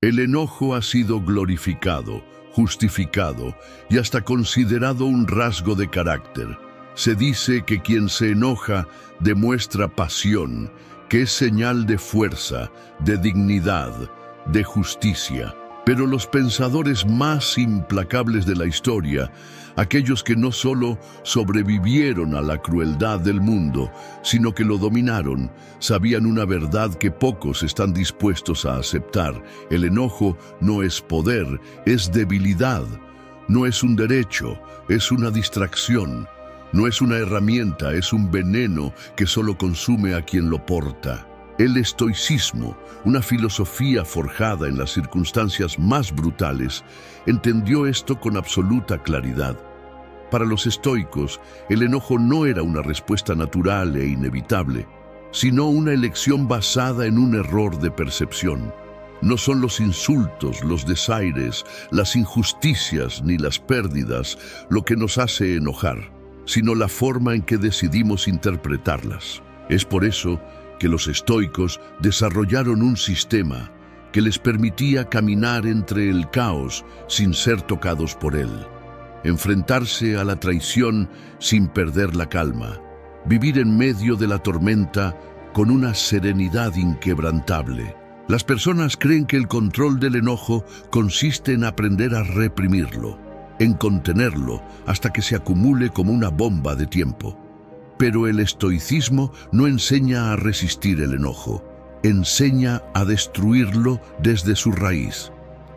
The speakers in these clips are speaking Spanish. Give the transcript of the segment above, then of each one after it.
El enojo ha sido glorificado, justificado y hasta considerado un rasgo de carácter. Se dice que quien se enoja demuestra pasión, que es señal de fuerza, de dignidad, de justicia. Pero los pensadores más implacables de la historia, aquellos que no solo sobrevivieron a la crueldad del mundo, sino que lo dominaron, sabían una verdad que pocos están dispuestos a aceptar. El enojo no es poder, es debilidad. No es un derecho, es una distracción. No es una herramienta, es un veneno que solo consume a quien lo porta. El estoicismo, una filosofía forjada en las circunstancias más brutales, entendió esto con absoluta claridad. Para los estoicos, el enojo no era una respuesta natural e inevitable, sino una elección basada en un error de percepción. No son los insultos, los desaires, las injusticias ni las pérdidas lo que nos hace enojar, sino la forma en que decidimos interpretarlas. Es por eso que los estoicos desarrollaron un sistema que les permitía caminar entre el caos sin ser tocados por él, enfrentarse a la traición sin perder la calma, vivir en medio de la tormenta con una serenidad inquebrantable. Las personas creen que el control del enojo consiste en aprender a reprimirlo, en contenerlo hasta que se acumule como una bomba de tiempo. Pero el estoicismo no enseña a resistir el enojo, enseña a destruirlo desde su raíz,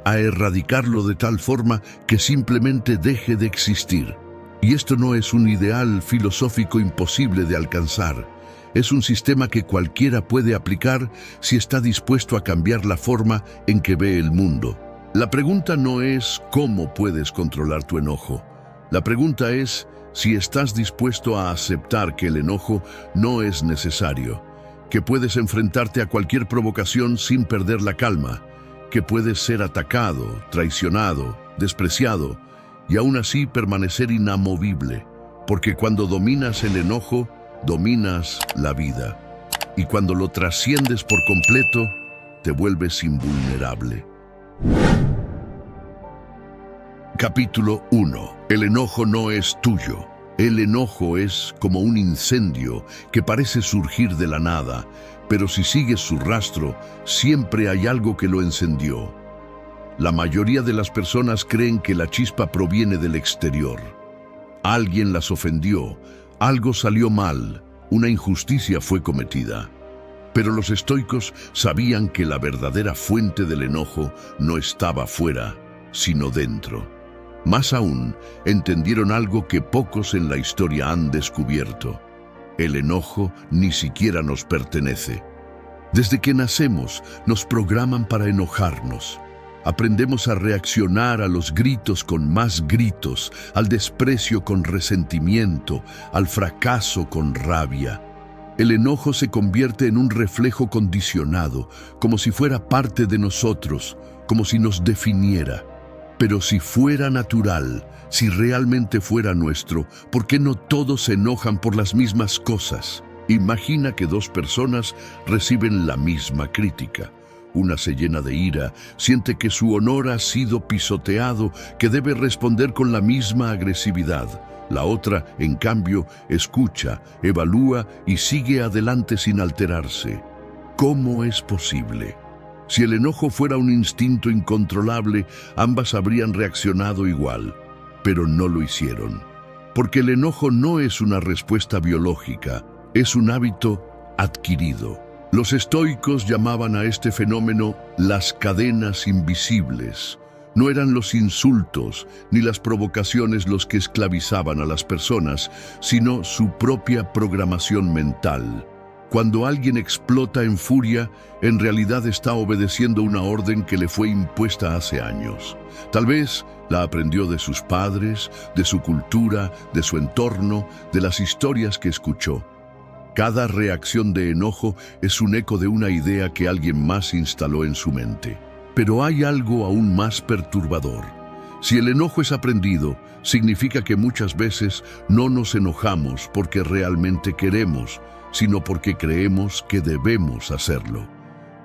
a erradicarlo de tal forma que simplemente deje de existir. Y esto no es un ideal filosófico imposible de alcanzar, es un sistema que cualquiera puede aplicar si está dispuesto a cambiar la forma en que ve el mundo. La pregunta no es cómo puedes controlar tu enojo, la pregunta es si estás dispuesto a aceptar que el enojo no es necesario, que puedes enfrentarte a cualquier provocación sin perder la calma, que puedes ser atacado, traicionado, despreciado y aún así permanecer inamovible, porque cuando dominas el enojo, dominas la vida, y cuando lo trasciendes por completo, te vuelves invulnerable. Capítulo 1. El enojo no es tuyo. El enojo es como un incendio que parece surgir de la nada, pero si sigues su rastro, siempre hay algo que lo encendió. La mayoría de las personas creen que la chispa proviene del exterior. Alguien las ofendió, algo salió mal, una injusticia fue cometida. Pero los estoicos sabían que la verdadera fuente del enojo no estaba fuera, sino dentro. Más aún, entendieron algo que pocos en la historia han descubierto. El enojo ni siquiera nos pertenece. Desde que nacemos, nos programan para enojarnos. Aprendemos a reaccionar a los gritos con más gritos, al desprecio con resentimiento, al fracaso con rabia. El enojo se convierte en un reflejo condicionado, como si fuera parte de nosotros, como si nos definiera. Pero si fuera natural, si realmente fuera nuestro, ¿por qué no todos se enojan por las mismas cosas? Imagina que dos personas reciben la misma crítica. Una se llena de ira, siente que su honor ha sido pisoteado, que debe responder con la misma agresividad. La otra, en cambio, escucha, evalúa y sigue adelante sin alterarse. ¿Cómo es posible? Si el enojo fuera un instinto incontrolable, ambas habrían reaccionado igual, pero no lo hicieron. Porque el enojo no es una respuesta biológica, es un hábito adquirido. Los estoicos llamaban a este fenómeno las cadenas invisibles. No eran los insultos ni las provocaciones los que esclavizaban a las personas, sino su propia programación mental. Cuando alguien explota en furia, en realidad está obedeciendo una orden que le fue impuesta hace años. Tal vez la aprendió de sus padres, de su cultura, de su entorno, de las historias que escuchó. Cada reacción de enojo es un eco de una idea que alguien más instaló en su mente. Pero hay algo aún más perturbador. Si el enojo es aprendido, significa que muchas veces no nos enojamos porque realmente queremos, sino porque creemos que debemos hacerlo.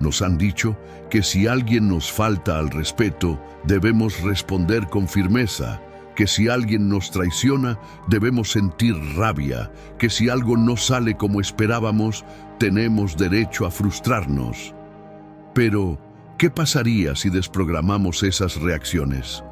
Nos han dicho que si alguien nos falta al respeto, debemos responder con firmeza, que si alguien nos traiciona, debemos sentir rabia, que si algo no sale como esperábamos, tenemos derecho a frustrarnos. Pero, ¿qué pasaría si desprogramamos esas reacciones?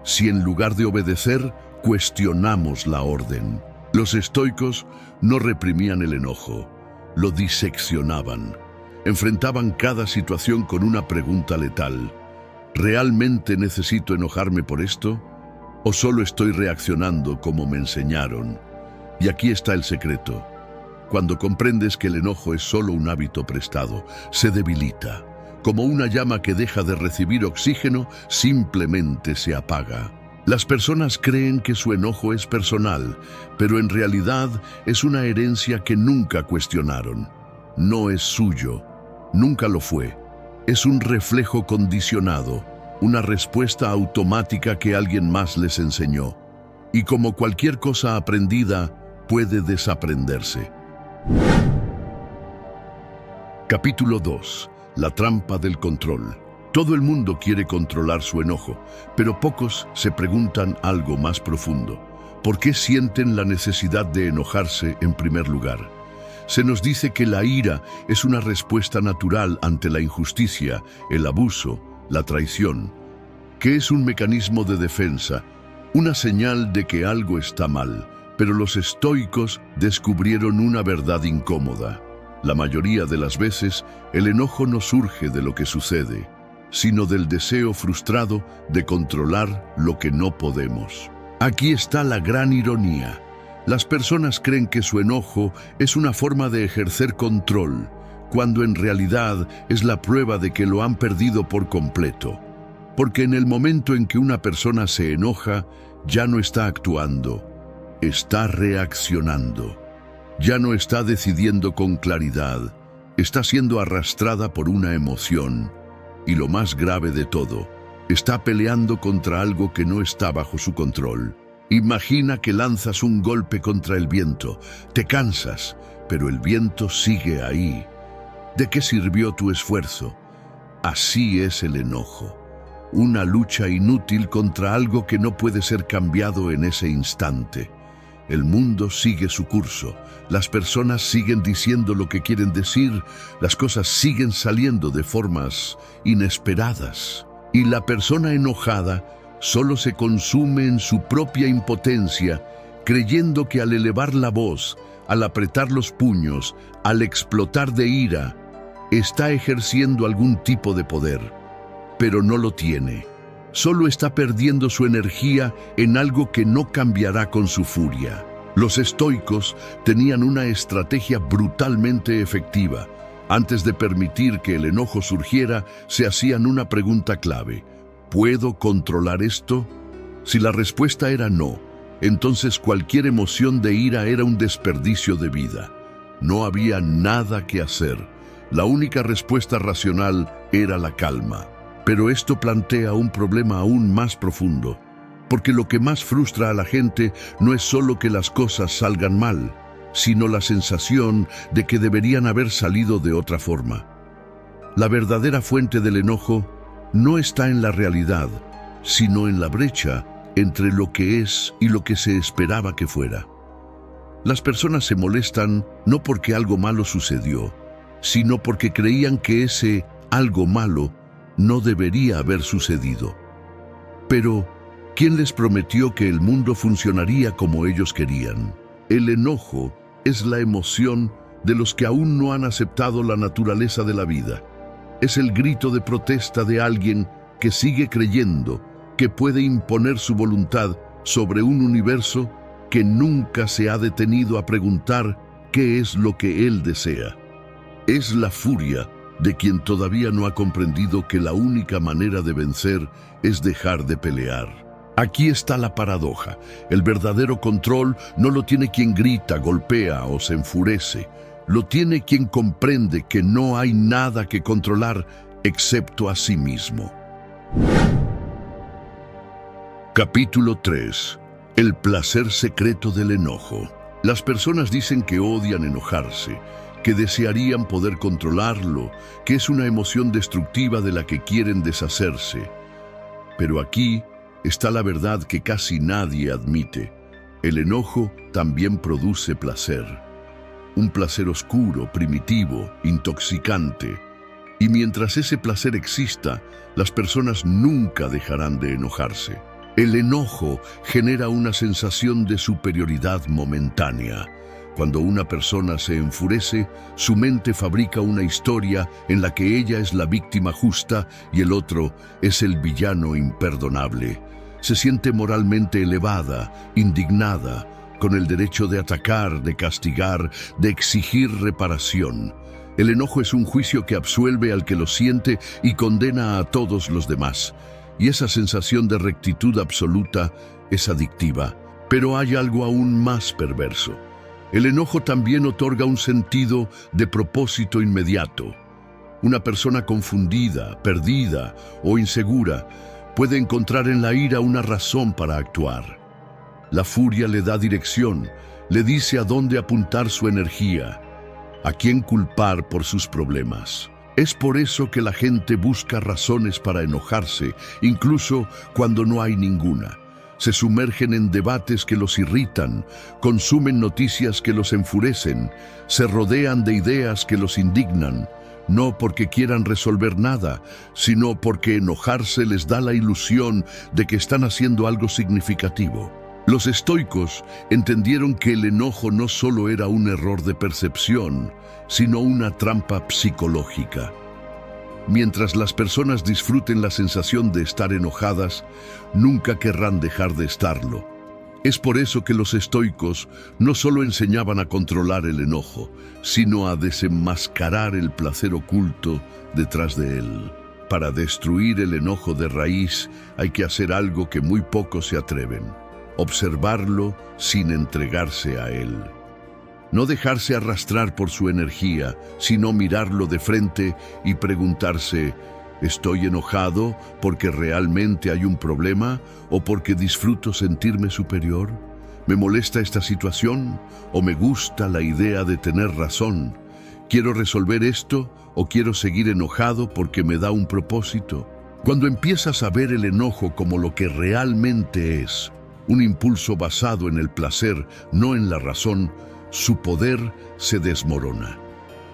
Si en lugar de obedecer, cuestionamos la orden. Los estoicos no reprimían el enojo, lo diseccionaban. Enfrentaban cada situación con una pregunta letal. ¿Realmente necesito enojarme por esto? ¿O solo estoy reaccionando como me enseñaron? Y aquí está el secreto. Cuando comprendes que el enojo es solo un hábito prestado, se debilita. Como una llama que deja de recibir oxígeno, simplemente se apaga. Las personas creen que su enojo es personal, pero en realidad es una herencia que nunca cuestionaron. No es suyo, nunca lo fue. Es un reflejo condicionado, una respuesta automática que alguien más les enseñó. Y como cualquier cosa aprendida, puede desaprenderse. Capítulo 2. La trampa del control. Todo el mundo quiere controlar su enojo, pero pocos se preguntan algo más profundo. ¿Por qué sienten la necesidad de enojarse en primer lugar? Se nos dice que la ira es una respuesta natural ante la injusticia, el abuso, la traición, que es un mecanismo de defensa, una señal de que algo está mal. Pero los estoicos descubrieron una verdad incómoda. La mayoría de las veces, el enojo no surge de lo que sucede, sino del deseo frustrado de controlar lo que no podemos. Aquí está la gran ironía. Las personas creen que su enojo es una forma de ejercer control, cuando en realidad es la prueba de que lo han perdido por completo. Porque en el momento en que una persona se enoja, ya no está actuando, está reaccionando. Ya no está decidiendo con claridad, está siendo arrastrada por una emoción. Y lo más grave de todo, está peleando contra algo que no está bajo su control. Imagina que lanzas un golpe contra el viento, te cansas, pero el viento sigue ahí. ¿De qué sirvió tu esfuerzo? Así es el enojo. Una lucha inútil contra algo que no puede ser cambiado en ese instante. El mundo sigue su curso, las personas siguen diciendo lo que quieren decir, las cosas siguen saliendo de formas inesperadas. Y la persona enojada solo se consume en su propia impotencia, creyendo que al elevar la voz, al apretar los puños, al explotar de ira, está ejerciendo algún tipo de poder. Pero no lo tiene. Solo está perdiendo su energía en algo que no cambiará con su furia. Los estoicos tenían una estrategia brutalmente efectiva. Antes de permitir que el enojo surgiera, se hacían una pregunta clave. ¿Puedo controlar esto? Si la respuesta era no, entonces cualquier emoción de ira era un desperdicio de vida. No había nada que hacer. La única respuesta racional era la calma. Pero esto plantea un problema aún más profundo, porque lo que más frustra a la gente no es solo que las cosas salgan mal, sino la sensación de que deberían haber salido de otra forma. La verdadera fuente del enojo no está en la realidad, sino en la brecha entre lo que es y lo que se esperaba que fuera. Las personas se molestan no porque algo malo sucedió, sino porque creían que ese algo malo no debería haber sucedido. Pero, ¿quién les prometió que el mundo funcionaría como ellos querían? El enojo es la emoción de los que aún no han aceptado la naturaleza de la vida. Es el grito de protesta de alguien que sigue creyendo que puede imponer su voluntad sobre un universo que nunca se ha detenido a preguntar qué es lo que él desea. Es la furia de quien todavía no ha comprendido que la única manera de vencer es dejar de pelear. Aquí está la paradoja. El verdadero control no lo tiene quien grita, golpea o se enfurece. Lo tiene quien comprende que no hay nada que controlar excepto a sí mismo. Capítulo 3. El placer secreto del enojo. Las personas dicen que odian enojarse, que desearían poder controlarlo, que es una emoción destructiva de la que quieren deshacerse. Pero aquí está la verdad que casi nadie admite. El enojo también produce placer. Un placer oscuro, primitivo, intoxicante. Y mientras ese placer exista, las personas nunca dejarán de enojarse. El enojo genera una sensación de superioridad momentánea. Cuando una persona se enfurece, su mente fabrica una historia en la que ella es la víctima justa y el otro es el villano imperdonable. Se siente moralmente elevada, indignada, con el derecho de atacar, de castigar, de exigir reparación. El enojo es un juicio que absuelve al que lo siente y condena a todos los demás. Y esa sensación de rectitud absoluta es adictiva. Pero hay algo aún más perverso. El enojo también otorga un sentido de propósito inmediato. Una persona confundida, perdida o insegura puede encontrar en la ira una razón para actuar. La furia le da dirección, le dice a dónde apuntar su energía, a quién culpar por sus problemas. Es por eso que la gente busca razones para enojarse, incluso cuando no hay ninguna. Se sumergen en debates que los irritan, consumen noticias que los enfurecen, se rodean de ideas que los indignan, no porque quieran resolver nada, sino porque enojarse les da la ilusión de que están haciendo algo significativo. Los estoicos entendieron que el enojo no solo era un error de percepción, sino una trampa psicológica. Mientras las personas disfruten la sensación de estar enojadas, nunca querrán dejar de estarlo. Es por eso que los estoicos no solo enseñaban a controlar el enojo, sino a desenmascarar el placer oculto detrás de él. Para destruir el enojo de raíz hay que hacer algo que muy pocos se atreven: observarlo sin entregarse a él. No dejarse arrastrar por su energía, sino mirarlo de frente y preguntarse: ¿estoy enojado porque realmente hay un problema o porque disfruto sentirme superior? ¿Me molesta esta situación o me gusta la idea de tener razón? ¿Quiero resolver esto o quiero seguir enojado porque me da un propósito? Cuando empiezas a ver el enojo como lo que realmente es, un impulso basado en el placer, no en la razón, su poder se desmorona.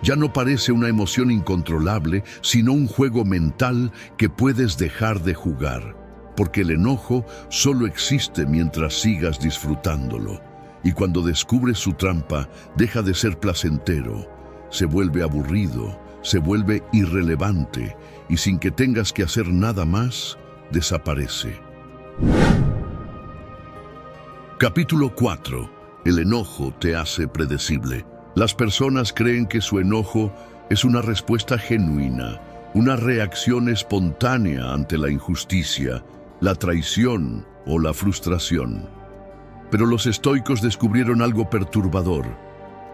Ya no parece una emoción incontrolable, sino un juego mental que puedes dejar de jugar, porque el enojo solo existe mientras sigas disfrutándolo. Y cuando descubres su trampa, deja de ser placentero, se vuelve aburrido, se vuelve irrelevante, y sin que tengas que hacer nada más, desaparece. Capítulo 4. El enojo te hace predecible. Las personas creen que su enojo es una respuesta genuina, una reacción espontánea ante la injusticia, la traición o la frustración. Pero los estoicos descubrieron algo perturbador.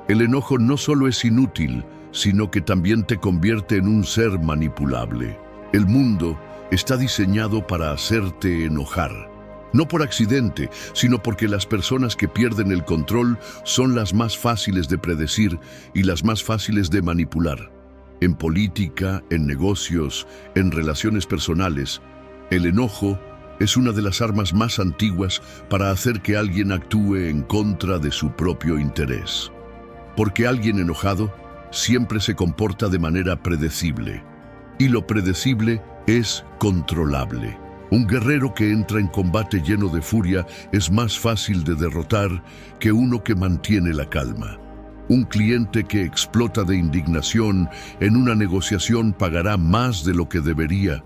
El enojo no solo es inútil, sino que también te convierte en un ser manipulable. El mundo está diseñado para hacerte enojar. No por accidente, sino porque las personas que pierden el control son las más fáciles de predecir y las más fáciles de manipular. En política, en negocios, en relaciones personales, el enojo es una de las armas más antiguas para hacer que alguien actúe en contra de su propio interés. Porque alguien enojado siempre se comporta de manera predecible, y lo predecible es controlable. Un guerrero que entra en combate lleno de furia es más fácil de derrotar que uno que mantiene la calma. Un cliente que explota de indignación en una negociación pagará más de lo que debería.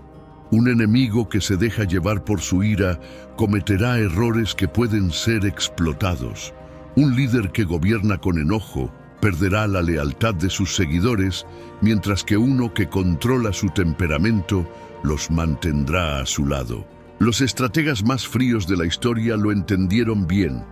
Un enemigo que se deja llevar por su ira cometerá errores que pueden ser explotados. Un líder que gobierna con enojo perderá la lealtad de sus seguidores, mientras que uno que controla su temperamento los mantendrá a su lado. Los estrategas más fríos de la historia lo entendieron bien.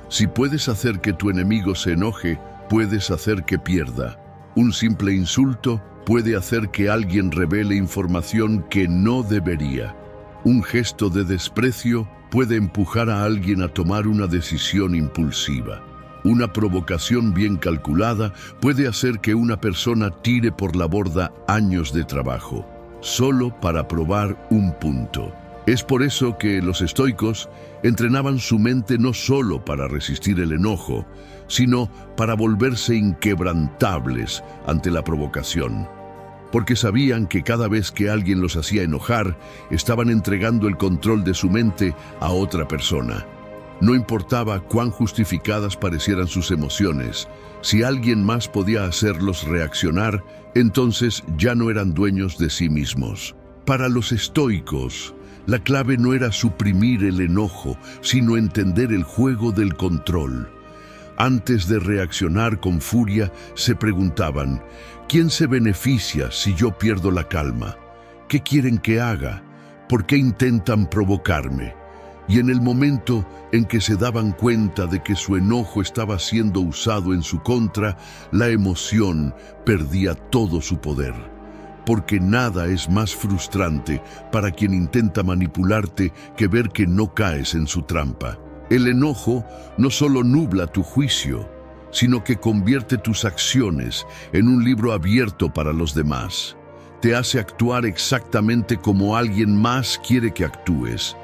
Si puedes hacer que tu enemigo se enoje, puedes hacer que pierda. Un simple insulto puede hacer que alguien revele información que no debería. Un gesto de desprecio puede empujar a alguien a tomar una decisión impulsiva. Una provocación bien calculada puede hacer que una persona tire por la borda años de trabajo, solo para probar un punto. Es por eso que los estoicos entrenaban su mente no solo para resistir el enojo, sino para volverse inquebrantables ante la provocación. Porque sabían que cada vez que alguien los hacía enojar, estaban entregando el control de su mente a otra persona. No importaba cuán justificadas parecieran sus emociones, si alguien más podía hacerlos reaccionar, entonces ya no eran dueños de sí mismos. Para los estoicos, la clave no era suprimir el enojo, sino entender el juego del control. Antes de reaccionar con furia, se preguntaban, ¿quién se beneficia si yo pierdo la calma? ¿Qué quieren que haga? ¿Por qué intentan provocarme? Y en el momento en que se daban cuenta de que su enojo estaba siendo usado en su contra, la emoción perdía todo su poder. Porque nada es más frustrante para quien intenta manipularte que ver que no caes en su trampa. El enojo no solo nubla tu juicio, sino que convierte tus acciones en un libro abierto para los demás. Te hace actuar exactamente como alguien más quiere que actúes.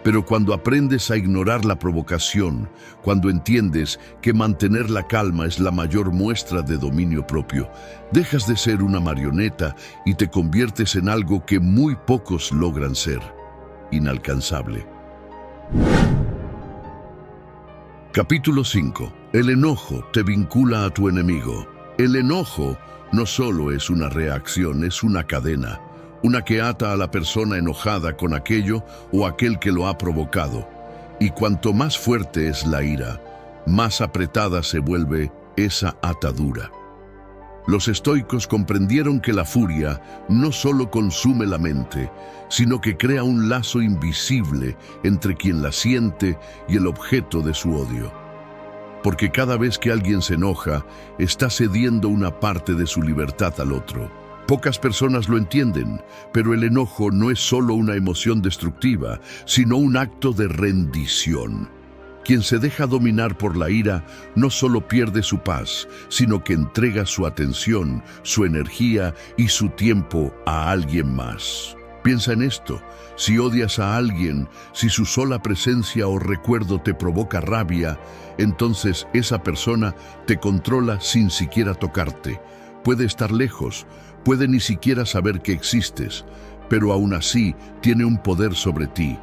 Pero cuando aprendes a ignorar la provocación, cuando entiendes que mantener la calma es la mayor muestra de dominio propio, dejas de ser una marioneta y te conviertes en algo que muy pocos logran ser: inalcanzable. Capítulo 5. El enojo te vincula a tu enemigo. El enojo no solo es una reacción, es una cadena. Una que ata a la persona enojada con aquello o aquel que lo ha provocado. Y cuanto más fuerte es la ira, más apretada se vuelve esa atadura. Los estoicos comprendieron que la furia no solo consume la mente, sino que crea un lazo invisible entre quien la siente y el objeto de su odio. Porque cada vez que alguien se enoja, está cediendo una parte de su libertad al otro. Pocas personas lo entienden, pero el enojo no es solo una emoción destructiva, sino un acto de rendición. Quien se deja dominar por la ira no solo pierde su paz, sino que entrega su atención, su energía y su tiempo a alguien más. Piensa en esto: si odias a alguien, si su sola presencia o recuerdo te provoca rabia, entonces esa persona te controla sin siquiera tocarte. Puede estar lejos, puede ni siquiera saber que existes, pero aún así tiene un poder sobre ti.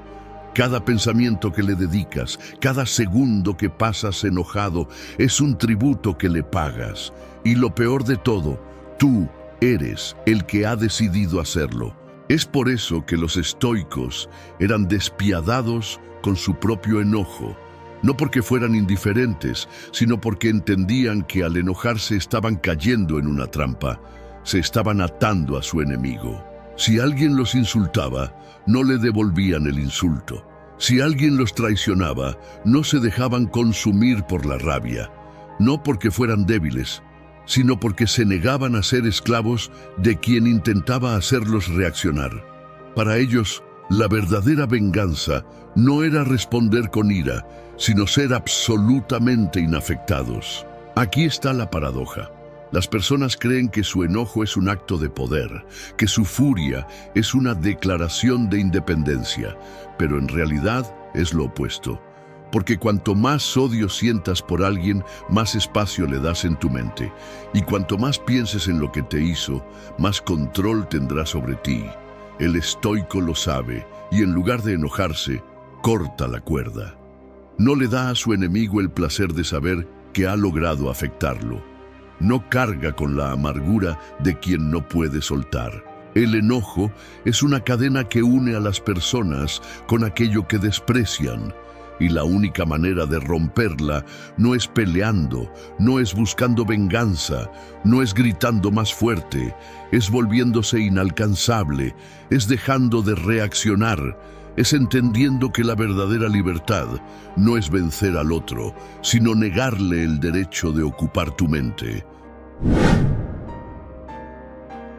Cada pensamiento que le dedicas, cada segundo que pasas enojado, es un tributo que le pagas. Y lo peor de todo, tú eres el que ha decidido hacerlo. Es por eso que los estoicos eran despiadados con su propio enojo. No porque fueran indiferentes, sino porque entendían que al enojarse estaban cayendo en una trampa. Se estaban atando a su enemigo. Si alguien los insultaba, no le devolvían el insulto. Si alguien los traicionaba, no se dejaban consumir por la rabia. No porque fueran débiles, sino porque se negaban a ser esclavos de quien intentaba hacerlos reaccionar. Para ellos, la verdadera venganza no era responder con ira, sino ser absolutamente inafectados. Aquí está la paradoja. Las personas creen que su enojo es un acto de poder, que su furia es una declaración de independencia, pero en realidad es lo opuesto. Porque cuanto más odio sientas por alguien, más espacio le das en tu mente. Y cuanto más pienses en lo que te hizo, más control tendrá sobre ti. El estoico lo sabe, y en lugar de enojarse, corta la cuerda. No le da a su enemigo el placer de saber que ha logrado afectarlo. No carga con la amargura de quien no puede soltar. El enojo es una cadena que une a las personas con aquello que desprecian. Y la única manera de romperla no es peleando, no es buscando venganza, no es gritando más fuerte, es volviéndose inalcanzable, es dejando de reaccionar, es entendiendo que la verdadera libertad no es vencer al otro, sino negarle el derecho de ocupar tu mente.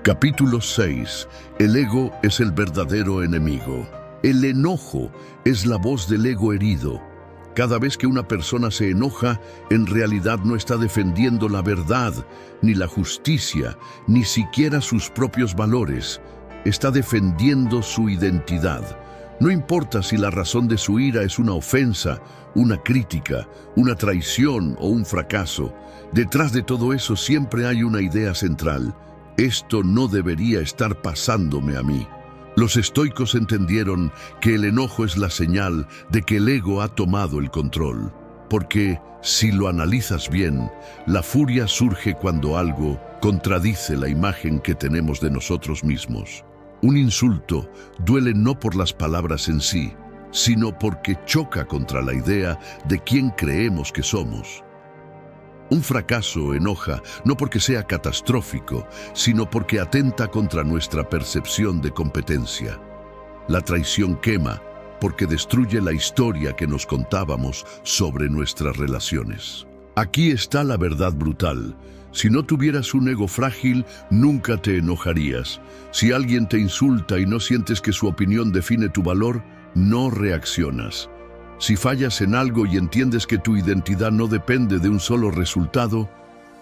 Capítulo 6. El ego es el verdadero enemigo. El enojo es la voz del ego herido. Cada vez que una persona se enoja, en realidad no está defendiendo la verdad, ni la justicia, ni siquiera sus propios valores. Está defendiendo su identidad. No importa si la razón de su ira es una ofensa, una crítica, una traición o un fracaso. Detrás de todo eso siempre hay una idea central. Esto no debería estar pasándome a mí. Los estoicos entendieron que el enojo es la señal de que el ego ha tomado el control. Porque, si lo analizas bien, la furia surge cuando algo contradice la imagen que tenemos de nosotros mismos. Un insulto duele no por las palabras en sí, sino porque choca contra la idea de quién creemos que somos. Un fracaso enoja no porque sea catastrófico, sino porque atenta contra nuestra percepción de competencia. La traición quema porque destruye la historia que nos contábamos sobre nuestras relaciones. Aquí está la verdad brutal. Si no tuvieras un ego frágil, nunca te enojarías. Si alguien te insulta y no sientes que su opinión define tu valor, no reaccionas. Si fallas en algo y entiendes que tu identidad no depende de un solo resultado,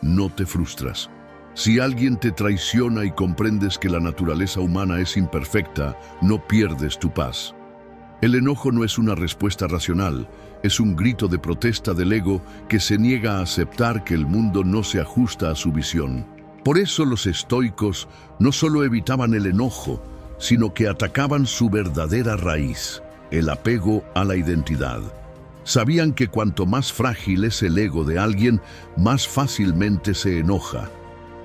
no te frustras. Si alguien te traiciona y comprendes que la naturaleza humana es imperfecta, no pierdes tu paz. El enojo no es una respuesta racional, es un grito de protesta del ego que se niega a aceptar que el mundo no se ajusta a su visión. Por eso los estoicos no solo evitaban el enojo, sino que atacaban su verdadera raíz, el apego a la identidad. Sabían que cuanto más frágil es el ego de alguien, más fácilmente se enoja.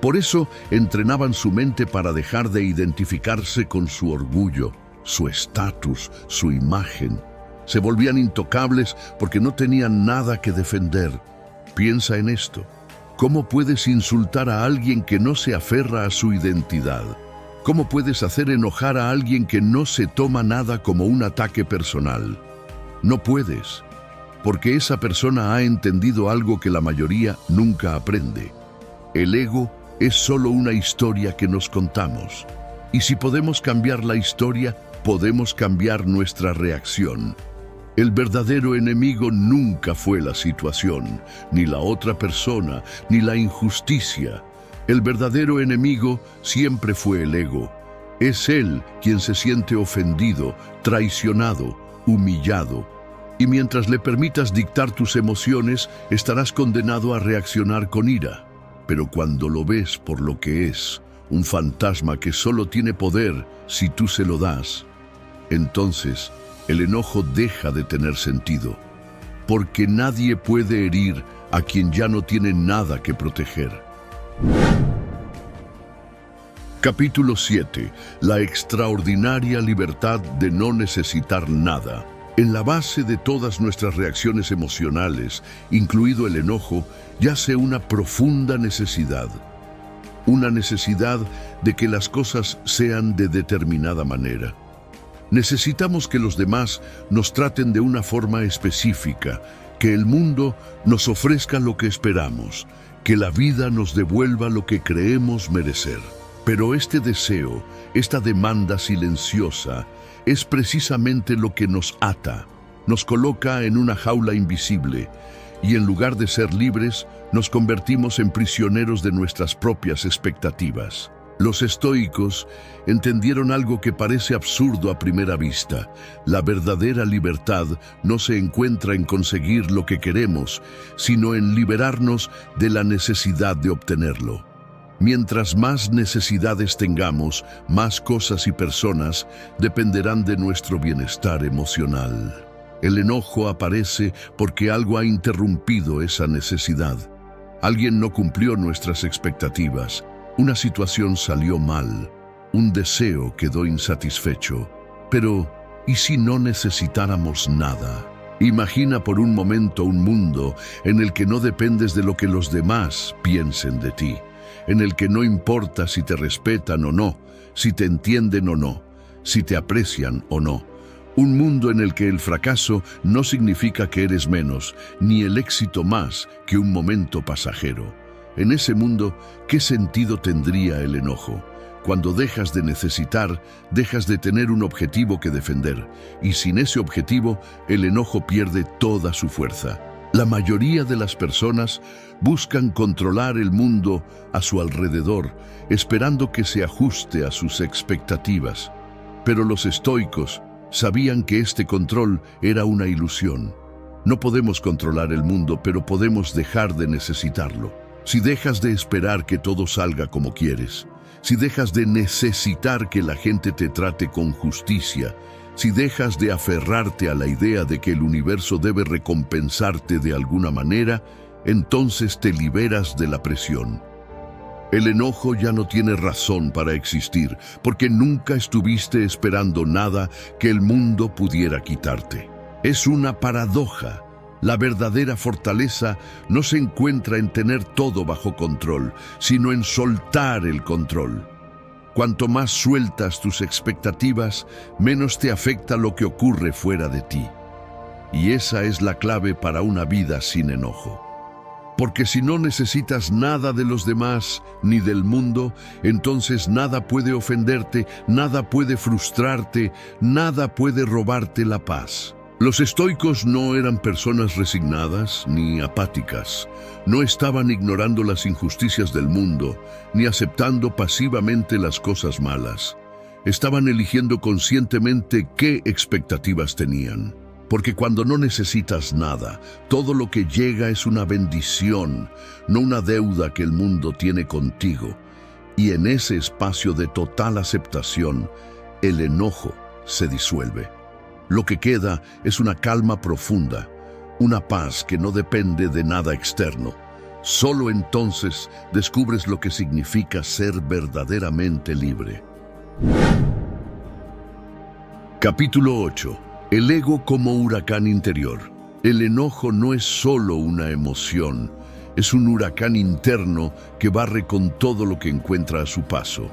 Por eso entrenaban su mente para dejar de identificarse con su orgullo, su estatus, su imagen. Se volvían intocables porque no tenían nada que defender. Piensa en esto. ¿Cómo puedes insultar a alguien que no se aferra a su identidad? ¿Cómo puedes hacer enojar a alguien que no se toma nada como un ataque personal? No puedes, porque esa persona ha entendido algo que la mayoría nunca aprende. El ego es solo una historia que nos contamos. Y si podemos cambiar la historia, podemos cambiar nuestra reacción. El verdadero enemigo nunca fue la situación, ni la otra persona, ni la injusticia. El verdadero enemigo siempre fue el ego. Es él quien se siente ofendido, traicionado, humillado. Y mientras le permitas dictar tus emociones, estarás condenado a reaccionar con ira. Pero cuando lo ves por lo que es, un fantasma que solo tiene poder si tú se lo das, entonces el enojo deja de tener sentido. Porque nadie puede herir a quien ya no tiene nada que proteger. Capítulo 7. La extraordinaria libertad de no necesitar nada. En la base de todas nuestras reacciones emocionales, incluido el enojo, yace una profunda necesidad. Una necesidad de que las cosas sean de determinada manera. Necesitamos que los demás nos traten de una forma específica, que el mundo nos ofrezca lo que esperamos, que la vida nos devuelva lo que creemos merecer. Pero este deseo, esta demanda silenciosa, es precisamente lo que nos ata, nos coloca en una jaula invisible, y en lugar de ser libres, nos convertimos en prisioneros de nuestras propias expectativas. Los estoicos entendieron algo que parece absurdo a primera vista. La verdadera libertad no se encuentra en conseguir lo que queremos, sino en liberarnos de la necesidad de obtenerlo. Mientras más necesidades tengamos, más cosas y personas dependerán de nuestro bienestar emocional. El enojo aparece porque algo ha interrumpido esa necesidad. Alguien no cumplió nuestras expectativas. Una situación salió mal, un deseo quedó insatisfecho. Pero, ¿y si no necesitáramos nada? Imagina por un momento un mundo en el que no dependes de lo que los demás piensen de ti, en el que no importa si te respetan o no, si te entienden o no, si te aprecian o no. Un mundo en el que el fracaso no significa que eres menos, ni el éxito más que un momento pasajero. En ese mundo, ¿qué sentido tendría el enojo? Cuando dejas de necesitar, dejas de tener un objetivo que defender, y sin ese objetivo, el enojo pierde toda su fuerza. La mayoría de las personas buscan controlar el mundo a su alrededor, esperando que se ajuste a sus expectativas. Pero los estoicos sabían que este control era una ilusión. No podemos controlar el mundo, pero podemos dejar de necesitarlo. Si dejas de esperar que todo salga como quieres, si dejas de necesitar que la gente te trate con justicia, si dejas de aferrarte a la idea de que el universo debe recompensarte de alguna manera, entonces te liberas de la presión. El enojo ya no tiene razón para existir, porque nunca estuviste esperando nada que el mundo pudiera quitarte. Es una paradoja. La verdadera fortaleza no se encuentra en tener todo bajo control, sino en soltar el control. Cuanto más sueltas tus expectativas, menos te afecta lo que ocurre fuera de ti. Y esa es la clave para una vida sin enojo. Porque si no necesitas nada de los demás ni del mundo, entonces nada puede ofenderte, nada puede frustrarte, nada puede robarte la paz. Los estoicos no eran personas resignadas ni apáticas. No estaban ignorando las injusticias del mundo, ni aceptando pasivamente las cosas malas. Estaban eligiendo conscientemente qué expectativas tenían. Porque cuando no necesitas nada, todo lo que llega es una bendición, no una deuda que el mundo tiene contigo. Y en ese espacio de total aceptación, el enojo se disuelve. Lo que queda es una calma profunda, una paz que no depende de nada externo. Solo entonces descubres lo que significa ser verdaderamente libre. Capítulo 8. El ego como huracán interior. El enojo no es solo una emoción, es un huracán interno que barre con todo lo que encuentra a su paso.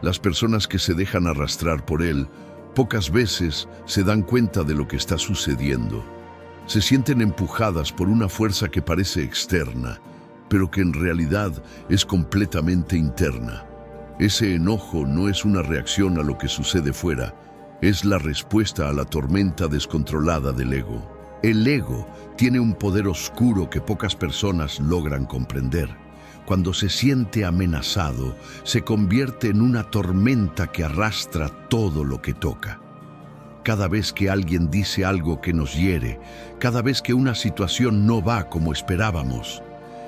Las personas que se dejan arrastrar por él pocas veces se dan cuenta de lo que está sucediendo. Se sienten empujadas por una fuerza que parece externa, pero que en realidad es completamente interna. Ese enojo no es una reacción a lo que sucede fuera, es la respuesta a la tormenta descontrolada del ego. El ego tiene un poder oscuro que pocas personas logran comprender. Cuando se siente amenazado, se convierte en una tormenta que arrastra todo lo que toca. Cada vez que alguien dice algo que nos hiere, cada vez que una situación no va como esperábamos,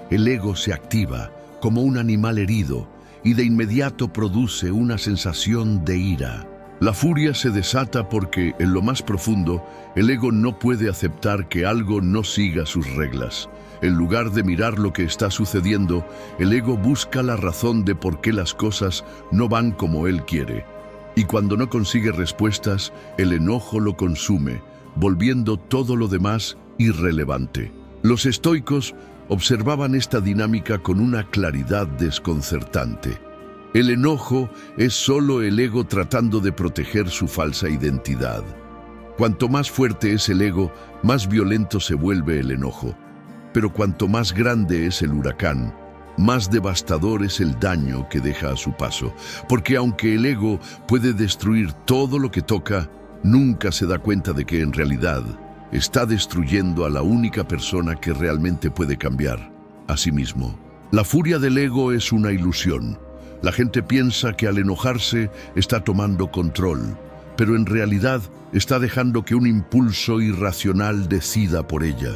el ego se activa como un animal herido y de inmediato produce una sensación de ira. La furia se desata porque, en lo más profundo, el ego no puede aceptar que algo no siga sus reglas. En lugar de mirar lo que está sucediendo, el ego busca la razón de por qué las cosas no van como él quiere. Y cuando no consigue respuestas, el enojo lo consume, volviendo todo lo demás irrelevante. Los estoicos observaban esta dinámica con una claridad desconcertante. El enojo es solo el ego tratando de proteger su falsa identidad. Cuanto más fuerte es el ego, más violento se vuelve el enojo. Pero cuanto más grande es el huracán, más devastador es el daño que deja a su paso. Porque aunque el ego puede destruir todo lo que toca, nunca se da cuenta de que en realidad está destruyendo a la única persona que realmente puede cambiar, a sí mismo. La furia del ego es una ilusión. La gente piensa que al enojarse está tomando control, pero en realidad está dejando que un impulso irracional decida por ella.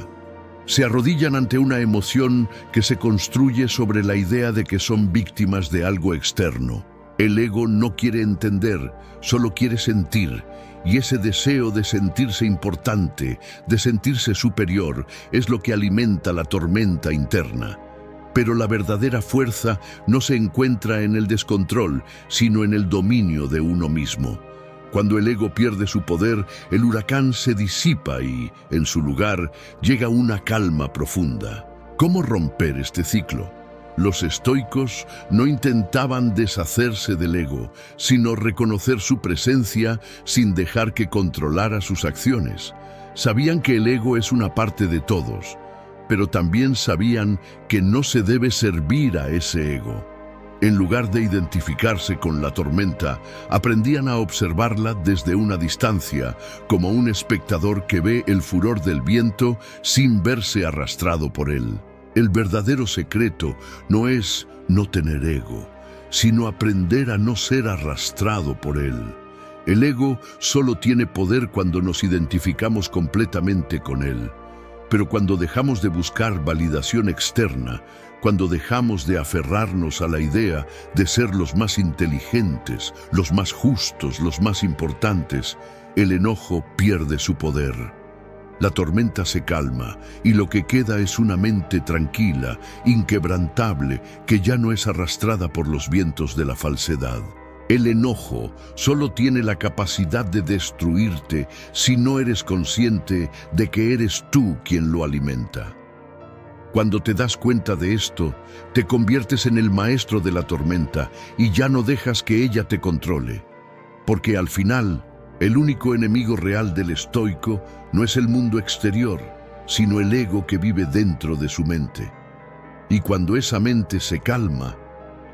Se arrodillan ante una emoción que se construye sobre la idea de que son víctimas de algo externo. El ego no quiere entender, solo quiere sentir, y ese deseo de sentirse importante, de sentirse superior, es lo que alimenta la tormenta interna. Pero la verdadera fuerza no se encuentra en el descontrol, sino en el dominio de uno mismo. Cuando el ego pierde su poder, el huracán se disipa y, en su lugar, llega una calma profunda. ¿Cómo romper este ciclo? Los estoicos no intentaban deshacerse del ego, sino reconocer su presencia sin dejar que controlara sus acciones. Sabían que el ego es una parte de todos, pero también sabían que no se debe servir a ese ego. En lugar de identificarse con la tormenta, aprendían a observarla desde una distancia, como un espectador que ve el furor del viento sin verse arrastrado por él. El verdadero secreto no es no tener ego, sino aprender a no ser arrastrado por él. El ego solo tiene poder cuando nos identificamos completamente con él. Pero cuando dejamos de buscar validación externa, cuando dejamos de aferrarnos a la idea de ser los más inteligentes, los más justos, los más importantes, el enojo pierde su poder. La tormenta se calma y lo que queda es una mente tranquila, inquebrantable, que ya no es arrastrada por los vientos de la falsedad. El enojo solo tiene la capacidad de destruirte si no eres consciente de que eres tú quien lo alimenta. Cuando te das cuenta de esto, te conviertes en el maestro de la tormenta y ya no dejas que ella te controle. Porque al final, el único enemigo real del estoico no es el mundo exterior, sino el ego que vive dentro de su mente. Y cuando esa mente se calma,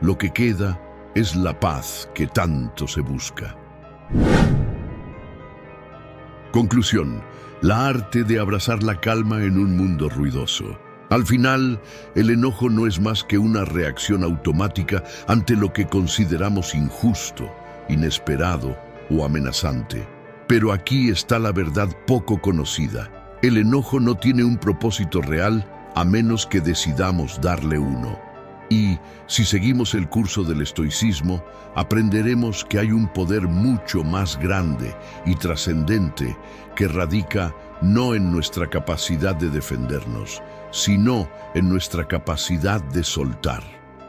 lo que queda es la paz que tanto se busca. Conclusión: la arte de abrazar la calma en un mundo ruidoso. Al final, el enojo no es más que una reacción automática ante lo que consideramos injusto, inesperado o amenazante. Pero aquí está la verdad poco conocida. El enojo no tiene un propósito real a menos que decidamos darle uno. Y si seguimos el curso del estoicismo, aprenderemos que hay un poder mucho más grande y trascendente que radica no en nuestra capacidad de defendernos, sino en nuestra capacidad de soltar.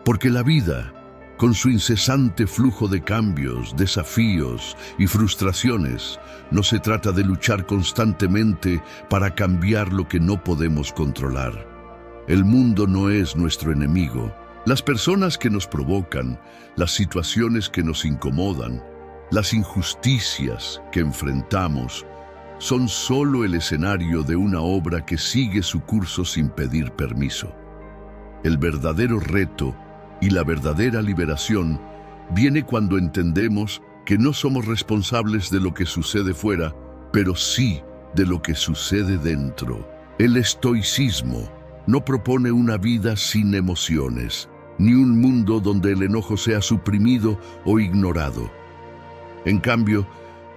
Porque la vida, con su incesante flujo de cambios, desafíos y frustraciones, no se trata de luchar constantemente para cambiar lo que no podemos controlar. El mundo no es nuestro enemigo. Las personas que nos provocan, las situaciones que nos incomodan, las injusticias que enfrentamos, son solo el escenario de una obra que sigue su curso sin pedir permiso. El verdadero reto y la verdadera liberación viene cuando entendemos que no somos responsables de lo que sucede fuera, pero sí de lo que sucede dentro. El estoicismo no propone una vida sin emociones, ni un mundo donde el enojo sea suprimido o ignorado. En cambio,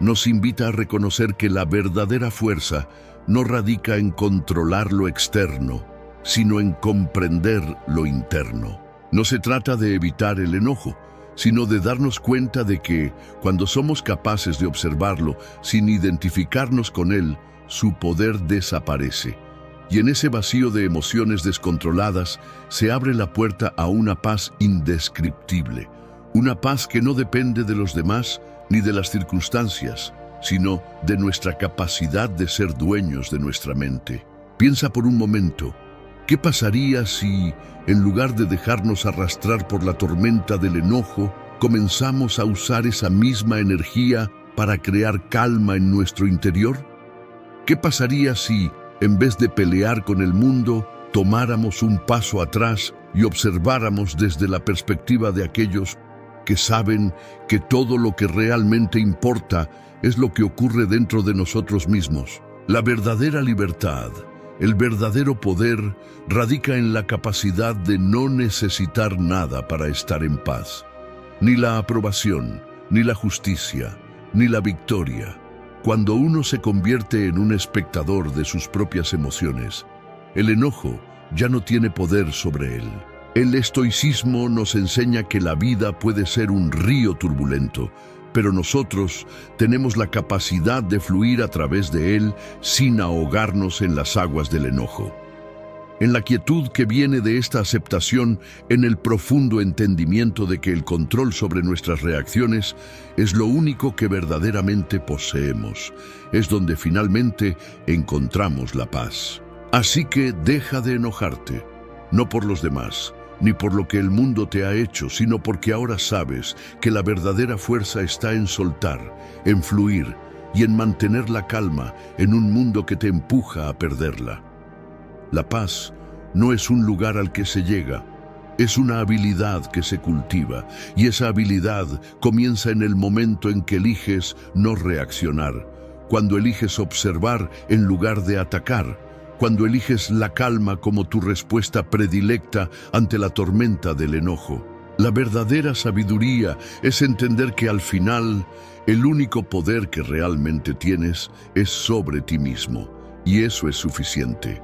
nos invita a reconocer que la verdadera fuerza no radica en controlar lo externo, sino en comprender lo interno. No se trata de evitar el enojo, sino de darnos cuenta de que, cuando somos capaces de observarlo sin identificarnos con él, su poder desaparece. Y en ese vacío de emociones descontroladas se abre la puerta a una paz indescriptible, una paz que no depende de los demás ni de las circunstancias, sino de nuestra capacidad de ser dueños de nuestra mente. Piensa por un momento, ¿qué pasaría si, en lugar de dejarnos arrastrar por la tormenta del enojo, comenzamos a usar esa misma energía para crear calma en nuestro interior? ¿Qué pasaría si, en vez de pelear con el mundo, tomáramos un paso atrás y observáramos desde la perspectiva de aquellos que saben que todo lo que realmente importa es lo que ocurre dentro de nosotros mismos? La verdadera libertad, el verdadero poder, radica en la capacidad de no necesitar nada para estar en paz. Ni la aprobación, ni la justicia, ni la victoria. Cuando uno se convierte en un espectador de sus propias emociones, el enojo ya no tiene poder sobre él. El estoicismo nos enseña que la vida puede ser un río turbulento, pero nosotros tenemos la capacidad de fluir a través de él sin ahogarnos en las aguas del enojo. En la quietud que viene de esta aceptación, en el profundo entendimiento de que el control sobre nuestras reacciones es lo único que verdaderamente poseemos, es donde finalmente encontramos la paz. Así que deja de enojarte, no por los demás, ni por lo que el mundo te ha hecho, sino porque ahora sabes que la verdadera fuerza está en soltar, en fluir y en mantener la calma en un mundo que te empuja a perderla. La paz no es un lugar al que se llega, Es una habilidad que se cultiva, y esa habilidad comienza en el momento en que eliges no reaccionar, cuando eliges observar en lugar de atacar, cuando eliges la calma como tu respuesta predilecta ante la tormenta del enojo. La verdadera sabiduría es entender que al final, el único poder que realmente tienes es sobre ti mismo, y eso es suficiente.